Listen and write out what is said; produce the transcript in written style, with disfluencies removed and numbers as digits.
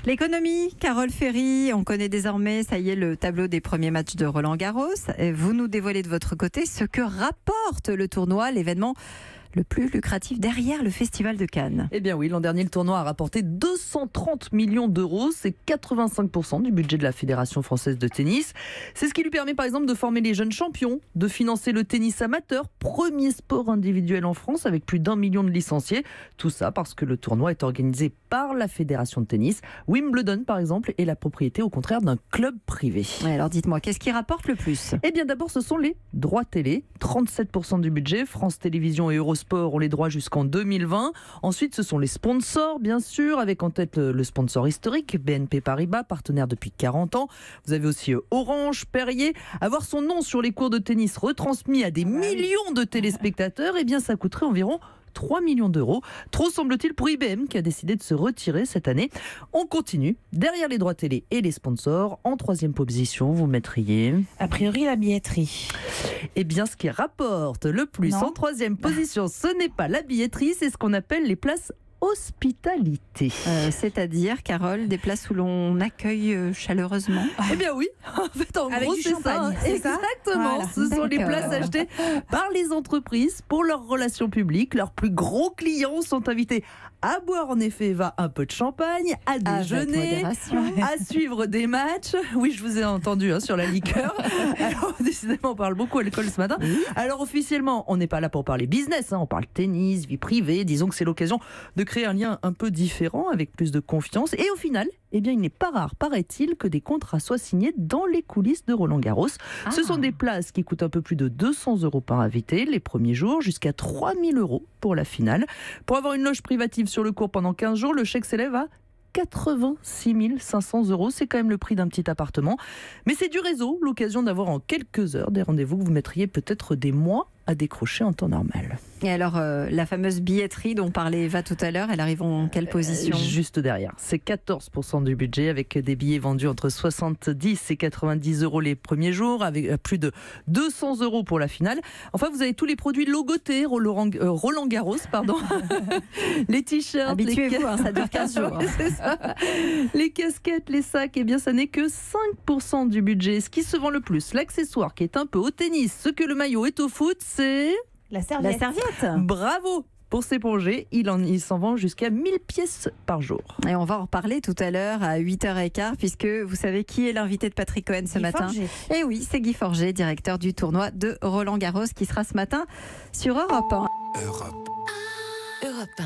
L'économie, Carole Ferry, on connaît désormais, ça y est, le tableau des premiers matchs de Roland-Garros. Vous nous dévoilez de votre côté ce que rapporte le tournoi, l'événement le plus lucratif derrière le Festival de Cannes. Eh bien oui, l'an dernier, le tournoi a rapporté 230 millions d'euros. C'est 85% du budget de la Fédération française de tennis. C'est ce qui lui permet par exemple de former les jeunes champions, de financer le tennis amateur, premier sport individuel en France avec plus d'1 million de licenciés. Tout ça parce que le tournoi est organisé par la Fédération de tennis. Wimbledon, par exemple, est la propriété au contraire d'un club privé. Ouais, alors dites-moi, qu'est-ce qui rapporte le plus ? Eh bien d'abord, ce sont les droits télé. 37% du budget. France Télévisions et Eurosport ont les droits jusqu'en 2020. Ensuite, ce sont les sponsors, bien sûr, avec en tête le sponsor historique, BNP Paribas, partenaire depuis 40 ans. Vous avez aussi Orange, Perrier. Avoir son nom sur les cours de tennis retransmis à des millions de téléspectateurs, eh bien ça coûterait environ 3 millions d'euros. Trop semble-t-il pour IBM qui a décidé de se retirer cette année. On continue. Derrière les droits télé et les sponsors, en troisième position, vous mettriez... A priori, la billetterie. Eh bien, ce qui rapporte le plus en troisième position, ce n'est pas la billetterie, c'est ce qu'on appelle les places hospitalité. C'est-à-dire, Carole, des places où l'on accueille chaleureusement. Eh bien oui, en fait, en Avec gros, du c'est champagne, ça. c'est Exactement. Voilà. Ce sont les D'accord. places achetées par les entreprises pour leurs relations publiques. Leurs plus gros clients sont invités à boire en effet, Eva, un peu de champagne, à déjeuner, modération. à suivre des matchs. Oui, je vous ai entendu sur la liqueur. Alors, décidément, on parle beaucoup alcool ce matin. Alors, officiellement, on n'est pas là pour parler business. On parle tennis, vie privée. Disons que c'est l'occasion de créer un lien un peu différent, avec plus de confiance. Et au final, eh bien, il n'est pas rare, paraît-il, que des contrats soient signés dans les coulisses de Roland-Garros. Ce sont des places qui coûtent un peu plus de 200 € par invité les premiers jours, jusqu'à 3000 € pour la finale. Pour avoir une loge privative sur le court pendant 15 jours, le chèque s'élève à 86 500 €. C'est quand même le prix d'un petit appartement. Mais c'est du réseau, l'occasion d'avoir en quelques heures des rendez-vous que vous mettriez peut-être des mois à décrocher en temps normal. Et alors, la fameuse billetterie dont parlait Eva tout à l'heure, elle arrive en quelle position ? Juste derrière. C'est 14% du budget, avec des billets vendus entre 70 et 90 € les premiers jours, avec plus de 200 € pour la finale. Enfin, vous avez tous les produits logotés Roland Garros, pardon. Les t-shirts, habituez-vous, ça dure 15 jours. Ouais, c'est ça. Les casquettes, les sacs, eh bien, ça n'est que 5% du budget. Ce qui se vend le plus, l'accessoire qui est un peu au tennis, ce que le maillot est au foot, c'est... La serviette. La serviette. Bravo pour s'éponger, il s'en vend jusqu'à 1000 pièces par jour. Et on va en reparler tout à l'heure à 8h15, puisque vous savez qui est l'invité de Patrick Cohen ce matin. Et oui, c'est Guy Forget, directeur du tournoi de Roland-Garros, qui sera ce matin sur Europe 1. Europe 1.